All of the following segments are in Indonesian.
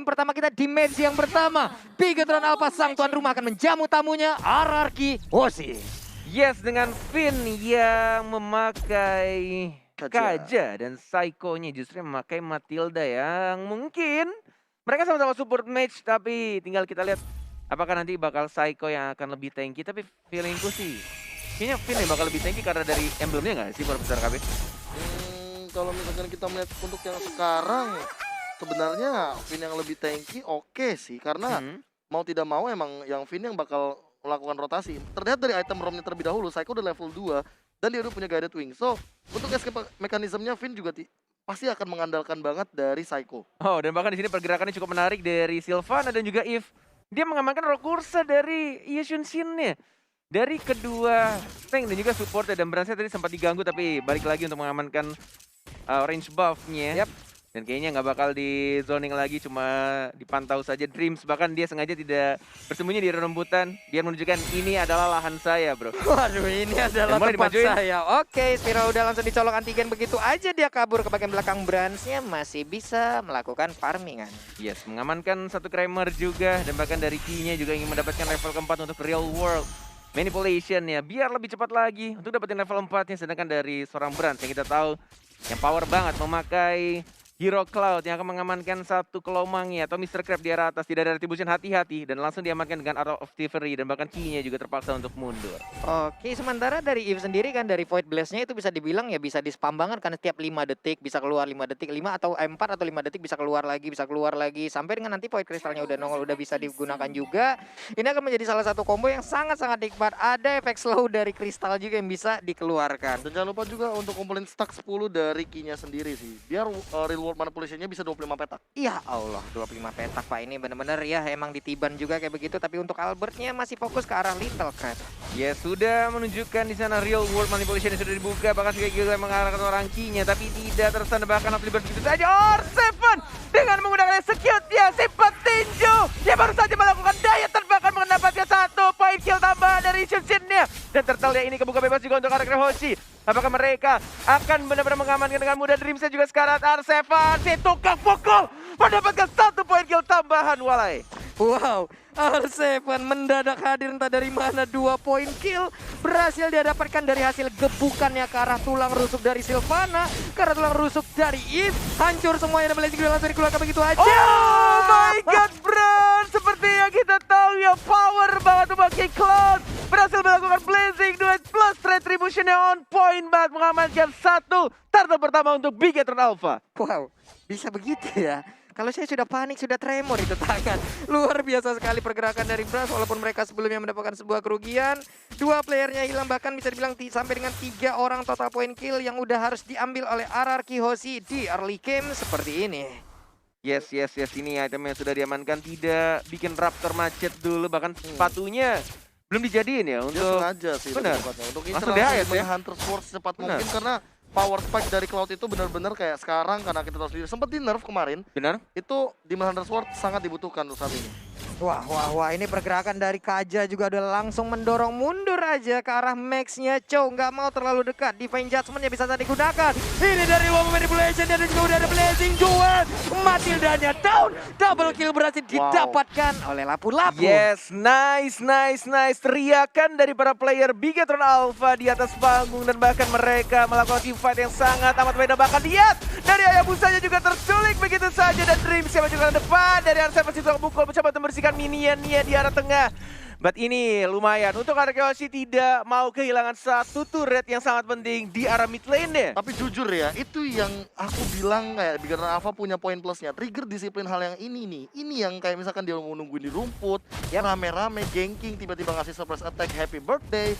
pertama kita di match yang pertama. Bigetron Alpha sang tuan rumah akan menjamu tamunya RRQ Hoshi. Yes, dengan Finn yang memakai Kaja dan Psycho-nya justru memakai Matilda yang mungkin mereka sama-sama support match, tapi tinggal kita lihat apakah nanti bakal Psycho yang akan lebih tanky. Tapi feelingku sih kayaknya Finn yang bakal lebih tanky karena dari emblemnya nggak sih Profesor KB? Kalau misalkan kita melihat untuk yang sekarang, sebenarnya Finn yang lebih tanky oke sih, karena mau tidak mau emang yang Finn yang bakal melakukan rotasi. Terlihat dari item romnya terlebih dahulu, Psycho udah level 2 dan dia udah punya guided wing. So, untuk escape mekanismenya Finn juga pasti akan mengandalkan banget dari Psycho. Oh, dan bahkan di sini pergerakannya cukup menarik dari Sylvana dan juga Eve. Dia mengamankan Rokursa dari Yeshun Shin-nya. Dari kedua tank dan juga support dan Bransnya tadi sempat diganggu tapi balik lagi untuk mengamankan range buff-nya. Dan kayaknya nggak bakal di zoning lagi, cuma dipantau saja Dreams. Bahkan dia sengaja tidak bersembunyi di rembutan biar menunjukkan ini adalah lahan saya, bro. Waduh, ini adalah mulai tempat dimajuin. saya. Oke, Spiral udah langsung dicolok antigen begitu aja dia kabur ke bagian belakang. Bransnya masih bisa melakukan farmingan. Yes, mengamankan satu Kramer juga. Dan bahkan dari Key-nya juga ingin mendapatkan level keempat untuk real world manipulation ya, biar lebih cepat lagi untuk dapetin level 4-nya. Sedangkan dari seorang Brans yang kita tahu yang power banget memakai Hero Cloud yang akan mengamankan satu kelomangnya atau Mr. Crab di arah atas. Tidak ada retribution, hati-hati, dan langsung diamankan dengan Arrow of Thievery dan bahkan Key-nya juga terpaksa untuk mundur. Oke, sementara dari Eve sendiri kan dari Void Blast-nya itu bisa dibilang ya bisa di-spam banget karena setiap 5 detik bisa keluar 5 detik, 5 atau 4 atau 5 detik bisa keluar lagi sampai dengan nanti Void Crystal-nya udah nongol udah bisa digunakan juga. Ini akan menjadi salah satu combo yang sangat-sangat nikmat. Ada efek slow dari kristal juga yang bisa dikeluarkan. Dan jangan lupa juga untuk kumpulin stack 10 dari Key-nya sendiri sih, biar real world manipulation-nya bisa 25 petak. Ya Allah, 25 petak Pak, ini bener-bener ya emang ditiban juga kayak begitu. Tapi untuk Albertnya masih fokus ke arah Little Crab. Ya sudah menunjukkan di sana real world manipulation yang sudah dibuka, bahkan juga mengarahkan orang Key-nya, tapi tidak tertanda bahkan Afli begitu saja. Or7 dengan menggunakan execute dia simpan tinju, dia baru saja melakukan diet dan bahkan mendapatkan 1 poin kill tambahan dari Shin-nya. Dan tertalia ini kebuka bebas juga untuk RRQ Hoshi. Apakah mereka akan benar-benar mengamankan dengan mudah? Dreamsnya juga sekarang R7 si tukang pukul mendapatkan 1 poin kill tambahan, Walai. Wow, R7 mendadak hadir entah dari mana, 2 poin kill berhasil dia dapatkan dari hasil gebukannya ke arah tulang rusuk dari Sylvana, ke arah tulang rusuk dari Eve. Hancur semuanya dan Blazing Duel langsung dikeluarkan begitu aja. Oh my god, Bran! Seperti yang kita tahu ya, power banget memakai Cloud. Berhasil melakukan Blazing Duel plus retribution yang on point banget, mengamankan 1 turtle pertama untuk Bigetron Alpha. Wow, bisa begitu ya. Kalau saya sudah panik, sudah tremor itu tangan. Luar biasa sekali pergerakan dari Brans, walaupun mereka sebelumnya mendapatkan sebuah kerugian. 2 playernya hilang, bahkan bisa dibilang sampai dengan 3 orang total point kill yang udah harus diambil oleh RRQ Hoshi di early game seperti ini. Yes, ini itemnya sudah diamankan, tidak bikin Raptor macet dulu, bahkan sepatunya belum dijadiin ya untuk... Dia sengaja sih. Benar. Untuk Langsung Israel DHS ya? Hunter Sword secepat mungkin, karena power spike dari Cloud itu benar-benar kayak sekarang, karena kita tahu sendiri sempat di nerf kemarin. Benar? Itu Demon Hunter Sword sangat dibutuhkan untuk saat ini. Wah, ini pergerakan dari Kaja juga udah langsung mendorong mundur aja ke arah Max-nya. Chow nggak mau terlalu dekat, Divine Judgment-nya bisa saja digunakan. Ini dari Woman Manipulation, dan juga udah ada Blazing Duel. Matildanya down, double kill berhasil didapatkan oleh Lapu-Lapu. Yes, nice. Teriakan dari para player Bigetron Alpha di atas panggung, dan bahkan mereka melakukan teamfight yang sangat amat beda. Bahkan lihat dari Ayabusanya juga terculik begitu saja, dan Dreams yang maju ke depan dari R7 itu pukul mencoba membersihkan minionnya di arah tengah. But ini lumayan untuk RRQ Hoshi tidak mau kehilangan 1 turret yang sangat penting di arah mid lane-nya. Tapi jujur ya, itu yang aku bilang kayak Bigetron Alpha punya poin plusnya. Trigger disiplin hal yang ini nih. Ini yang kayak misalkan dia mau nungguin di rumput, rame-rame, ganking, tiba-tiba ngasih surprise attack, happy birthday.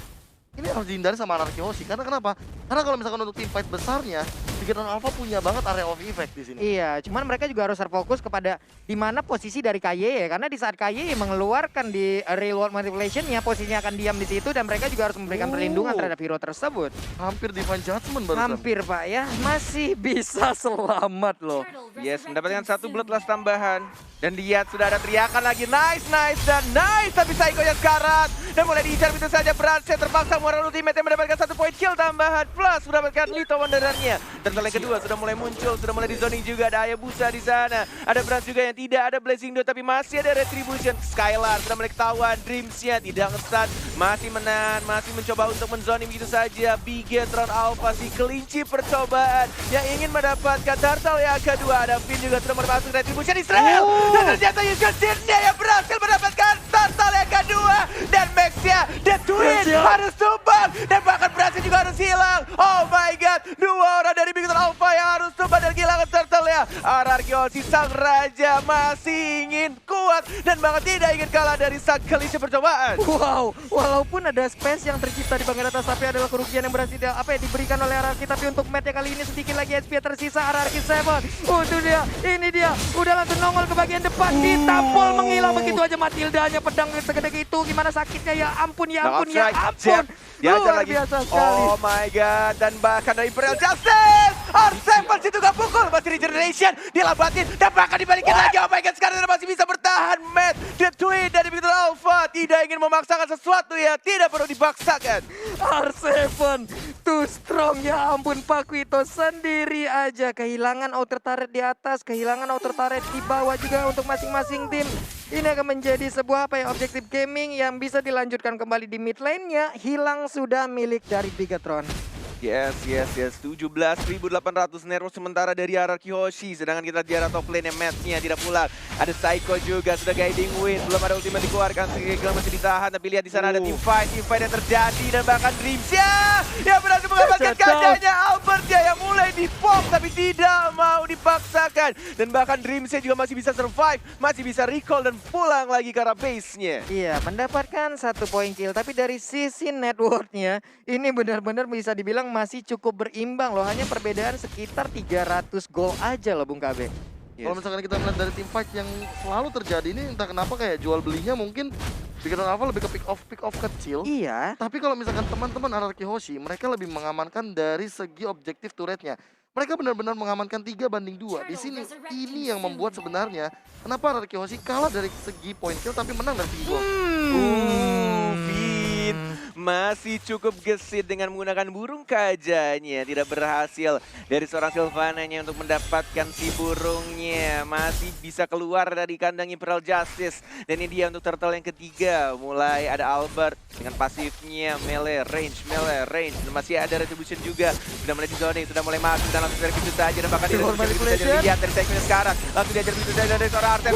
Ini harus dihindari sama RRQ Hoshi. Karena kenapa? Karena kalau misalkan untuk teamfight besarnya, Bigetron Alpha punya banget area of effect di sini. Iya, cuman mereka juga harus terfokus kepada di mana posisi dari KYE, karena di saat KYE mengeluarkan di real world manipulation-nya, posisinya akan diam di situ dan mereka juga harus memberikan perlindungan terhadap hero tersebut. Hampir Divine Judgment barusan. Hampir Pak ya, masih bisa selamat loh. Yes, mendapatkan 1 bloodlust tambahan. Dan lihat sudah ada teriakan lagi, nice, dan nice. Tapi Psycho yang karat dan mulai diincar begitu saja. Brandset terpaksa mengeluarkan ultimate yang mendapatkan 1 poin kill tambahan plus mendapatkan Lito Wanderernya. Turtle yang kedua sudah mulai muncul, sudah mulai di zoning juga. Ada Hayabusa di sana, ada Brand juga yang tidak ada Blazing Duo tapi masih ada Retribution. Skylar sudah mulai ketahuan, Dreams-nya tidak nge-stun, masih menahan, masih mencoba untuk menzoning begitu saja. Bigetron Alpha si kelinci percobaan yang ingin mendapatkan Turtle yang kedua. Ada Finn juga sudah mulai masuk Retribution Israel dan ternyata Yushun Jinnya yang berhasil mendapatkan Turtle yang kedua dan Max-nya The Twin harus tumbang dan bahkan berhasil juga harus hilang. Oh my god, 2 orang dari Bigetron Alpha yang harus tumbang dan kehilangan Turtle ya. RRQ sang raja masih ingin kuat dan bahkan tidak ingin kalah dari sang kelinci percobaan. Wow, walaupun ada space yang tercipta di bagian atas tapi adalah kerugian yang berhasil diberikan oleh RRQ, tapi untuk match kali ini sedikit lagi SP tersisa. RRQ 7. Itu dia, ini dia, udah langsung nongol ke bagian depan, ditampol menghilang begitu aja Matildanya, pedang segede itu gimana sakitnya, ya ampun, ya ampun, ya ampun. Luar biasa sekali. Oh my god, dan bahkan dari Imperial Justice R7 situ gak pukul, masih regeneration dilambatin dan bahkan dibalikin lagi. Oh my god, sekarang masih bisa bertahan. Matt, The Twin dari Bigetron Alpha tidak ingin memaksakan sesuatu ya, tidak perlu dipaksakan. R7 too strong, ya ampun. Paquito sendiri aja kehilangan outer turret di atas, kehilangan outer turret di bawah juga untuk masing-masing tim. Ini akan menjadi sebuah objektif gaming yang bisa dilanjutkan kembali di mid lane-nya. Hilang sudah milik dari Bigetron. Yes. 17.800 Nero sementara dari RRQ Hoshi. Sedangkan kita di arah top lane-nya match-nya tidak pulang. Ada Psycho juga, sudah guiding win. Belum ada ultimate dikeluarkan, Segel masih ditahan. Tapi lihat di sana ada team fight yang terjadi. Dan bahkan Dreams-nya yang berhasil mengamankan kancanya. Albert ya yang mulai di-pop tapi tidak mau dipaksakan. Dan bahkan Dreams-nya juga masih bisa survive, masih bisa recall dan pulang lagi ke arah base-nya. Iya, mendapatkan 1 poin kill. Tapi dari sisi net worth-nya, ini benar-benar bisa dibilang masih cukup berimbang loh. Hanya perbedaan sekitar 300 gol aja loh Bung KB. Kalau misalkan kita melihat dari tim fight yang selalu terjadi ini, entah kenapa kayak jual belinya mungkin Bigetron Alpha lebih ke pick off kecil. Iya. Tapi kalau misalkan teman-teman RRQ Hoshi, mereka lebih mengamankan dari segi objektif turretnya. Mereka benar-benar mengamankan 3-2. Di sini ini yang membuat sebenarnya kenapa RRQ Hoshi kalah dari segi point kill tapi menang dari segi gol. Finn masih cukup gesit dengan menggunakan burung kajanya. Tidak berhasil dari seorang Sylvananya untuk mendapatkan si burungnya. Masih bisa keluar dari kandang Imperial Justice. Dan ini dia untuk turtle yang ketiga. Mulai ada Albert dengan pasifnya melee range. Dan masih ada Retribution juga. Sudah mulai di zoning, sudah mulai masuk dan langsung dari pintu saja. Dan bahkan dilihat dari segmen sekarang. Langsung diajar pintu saja dari seorang Artem.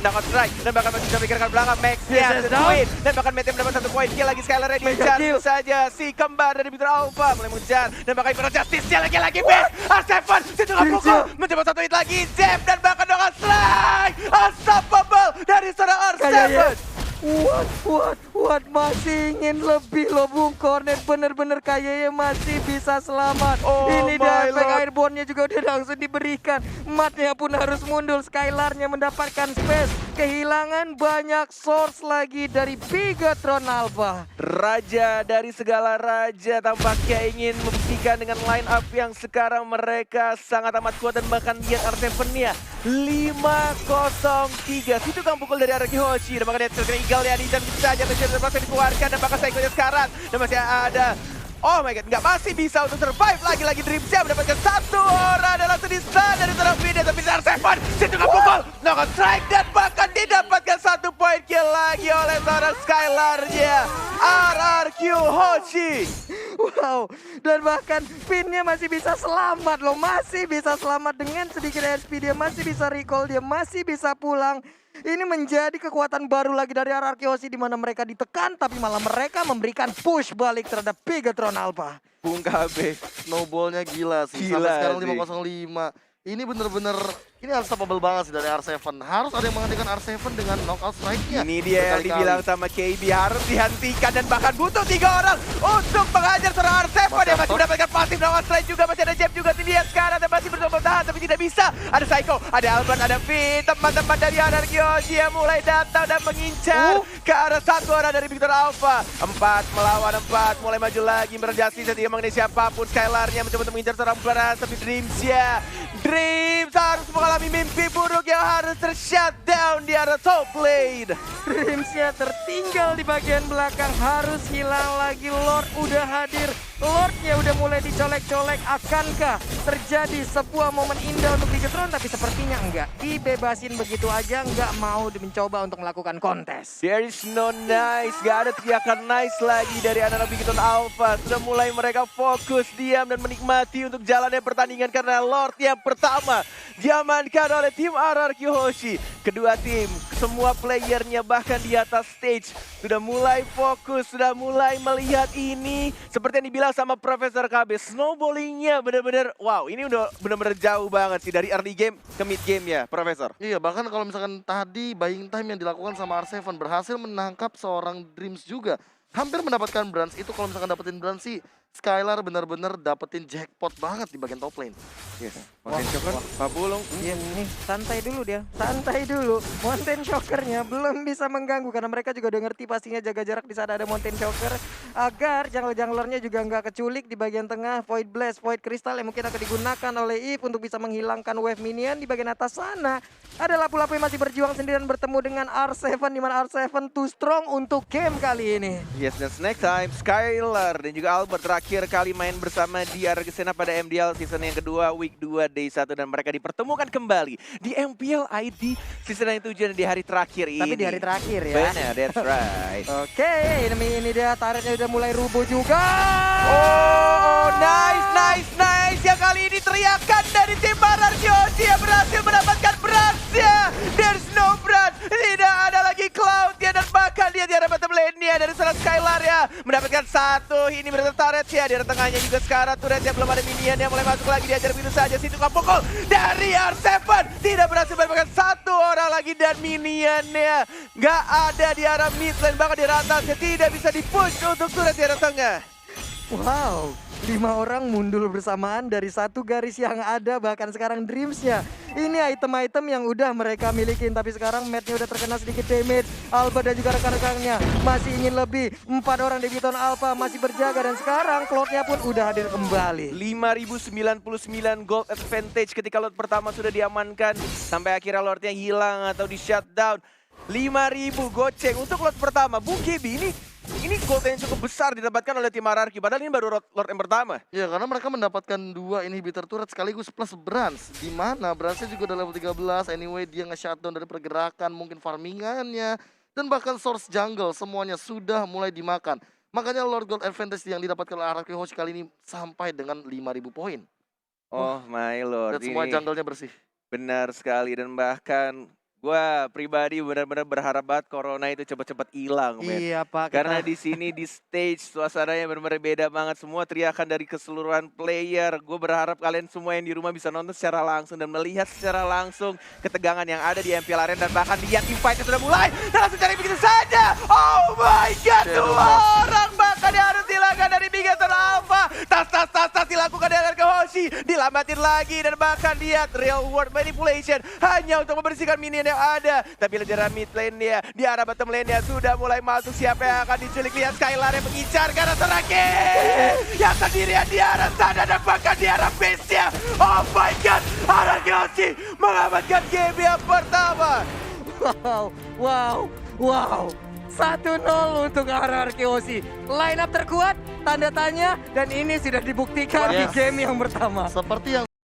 Dapat strike dan bahkan masih bisa pikirkan belakang Max-nya. Dan bahkan Mete mendapat 1 poin kill lagi. Skylar diincar saja si kembar dari Bigetron Alpha mulai mengejar dan bahkan Imperial Justice-nya lagi base. R7 situ nggak pukul, mencoba 1 hit lagi Zep dan bahkan dengan strike unstoppable dari seorang R7. What masih ingin lebih loh Bung Cornet, bener-bener kayaknya masih bisa selamat. Ini dia efek airborne-nya juga udah langsung diberikan. Matnya pun harus mundur, Skylar-nya mendapatkan space. Kehilangan banyak source lagi dari Bigetron Alpha. Raja dari segala raja tampaknya ingin membuktikan dengan line up yang sekarang mereka sangat amat kuat dan bahkan lihat R7-nya 5-0-3. Situ kan pukul dari RRQ Hoshi dan bahkan dia Eagle ya di jam itu saja terpaksa dikeluarkan dan bahkan Psycho-nya sekarang dan masih ada. Oh my god, nggak masih bisa untuk survive lagi Dreams-nya mendapatkan 1 orang adalah sedista dari seorang Vida tapi R7 situ nggak pukul, no strike dan bahkan didapatkan 1 poin kill lagi oleh seorang Skylar-nya RRQ Hoshi. Wow, dan bahkan Finn-nya masih bisa selamat loh, masih bisa selamat dengan sedikit HP, dia masih bisa recall, dia masih bisa pulang. Ini menjadi kekuatan baru lagi dari RRQ Hoshi di mana mereka ditekan tapi malah mereka memberikan push balik terhadap Bigetron Alpha. Bung KB, snowballnya gila sih. Sampai sekarang 5-0-5. Ini bener-bener, ini unstoppable banget sih dari R7. Harus ada yang menghentikan R7 dengan knockout strike-nya. Ini dia yang dibilang sama KB harus dihentikan dan bahkan butuh 3 orang untuk menghajar seorang R7. Dia masih mendapatkan pasif knockout strike juga, masih ada Jeb juga dilihat sekarang dan masih berusaha bertahan tapi tidak bisa. Ada Psycho, ada Albert, ada Finn, teman-teman dari RRQ Hoshi yang mulai datang dan mengincar ke arah 1 orang dari Bigetron Alpha. 4 melawan 4, mulai maju lagi berjasti tidak mengenai siapapun. Skylar-nya mencoba untuk mengincar seorang Baras tapi Dreams-nya. Dreams harus mengalami mimpi buruk yang harus tershutdown. down di arah top lane. Dreams-nya tertinggal di bagian belakang, harus hilang lagi. Lord udah hadir, Lordnya udah mulai dicolek-colek. Akankah terjadi sebuah momen indah untuk Bigetron? Tapi sepertinya enggak. Dibebasin begitu aja, enggak mau mencoba untuk melakukan kontes. There is no nice, gak ada teriakan nice lagi dari anak-anak Bigetron Alpha. Sudah mulai mereka fokus, diam dan menikmati untuk jalannya pertandingan karena Lord yang pertama diamankan oleh tim RRQ Hoshi. Kedua tim, semua playernya bahkan di atas stage sudah mulai fokus, sudah mulai melihat ini. Seperti yang dibilang sama Profesor KB, snowballingnya bener-bener wow, ini udah bener-bener jauh banget sih dari early game ke mid game ya, Profesor. Iya, bahkan kalau misalkan tadi buying time yang dilakukan sama R7 berhasil menangkap seorang Dreams juga. Hampir mendapatkan bronze, itu kalau misalkan dapetin bronze sih Skylar bener-bener dapetin jackpot banget di bagian top lane. Yes, Mountain Shocker, Papulung. Iya nih, santai dulu dia, santai dulu. Mountain Shocker-nya belum bisa mengganggu karena mereka juga udah ngerti pastinya jaga jarak di saat ada Mountain Shocker agar jungler-junglernya juga nggak keculik di bagian tengah. Void Blast, Void Crystal yang mungkin akan digunakan oleh Eve untuk bisa menghilangkan wave minion di bagian atas sana. Ada lapu-lapu yang masih berjuang sendirian bertemu dengan R7 di mana R7 too strong untuk game kali ini. Yes, dan next time Skylar dan juga Albert terakhir kali main bersama di Argentina pada MDL season yang kedua, week 2, day 1. Dan mereka dipertemukan kembali di MPL ID season yang 7 di hari terakhir ini. Tapi di hari terakhir ya. Benar, that's right. Oke, ini dia turretnya udah mulai rubuh juga. Oh, nice. Yang kali ini teriakan dari tim RRQ Hoshi yang berhasil mendapatkan berasnya. There's no brand, tidak ada lagi Cloud ya, dan bahkan dia di arah bottom lane-nya dari seorang Skylar ya. Mendapatkan satu, ini berarti turret ya. Di arah tengahnya juga sekarang turret yang belum ada minion yang mulai masuk lagi, diajar begitu saja. Situ pukul dari R7. Tidak berhasil mendapatkan satu orang lagi dan minionnya nggak ada di arah mid lane, bahkan di arah atasnya tidak bisa di-push untuk turret di arah tengah. Wow, 5 orang mundur bersamaan dari satu garis yang ada, bahkan sekarang Dreams-nya. Ini item-item yang udah mereka milikin, tapi sekarang Matt-nya udah terkena sedikit damage. Alba dan juga rekan-rekannya masih ingin lebih. 4 orang di Bigetron Alpha masih berjaga dan sekarang Cloud-nya pun udah hadir kembali. 5.099 gold advantage ketika lot pertama sudah diamankan sampai akhirnya lordnya hilang atau di shutdown. 5.000 goceng untuk lot pertama. Bung Gaby, ini gold yang cukup besar didapatkan oleh tim RRQ, padahal ini baru Lord yang pertama. Ya, karena mereka mendapatkan 2 inhibitor turret sekaligus plus bronze. Di mana bronze juga udah level 13, anyway dia nge-shutdown dari pergerakan, mungkin farmingannya, dan bahkan source jungle semuanya sudah mulai dimakan. Makanya Lord Gold Advantage yang didapatkan oleh RRQ Hoshi kali ini sampai dengan 5.000 poin. Oh my lord, Dan semua ini jungle-nya bersih. benar sekali. Dan bahkan gua pribadi benar-benar berharap banget corona itu cepat-cepat hilang, men. Iya Pak, Karena di sini di stage suasananya benar-benar beda banget. Semua teriakan dari keseluruhan player. Gue berharap kalian semua yang di rumah bisa nonton secara langsung dan melihat secara langsung ketegangan yang ada di MPL Arena, dan bahkan lihat team fight sudah mulai dan langsung cari begitu saja. Oh my god, dua orang bahkan yang harus dilakukan dari Bigetron Alpha. Tas dilakukan dengan ke Hoshi, dilambatin lagi, dan bahkan lihat real world manipulation hanya untuk membersihkan minion yang ada. Tapi di arah mid lane nya, di arah bottom lane nya sudah mulai masuk. Siapa yang akan diculik? Lihat Skylar yang mengincar karena terakhir yang sendirian di arah sana dan bahkan di arah base nya. Oh my god, RRQ Hoshi mengamankan game yang pertama. Wow. 1-0 untuk RRQ Hoshi. Line up terkuat, tanda tanya, dan ini sudah dibuktikan di Yes. game yang pertama. Seperti yang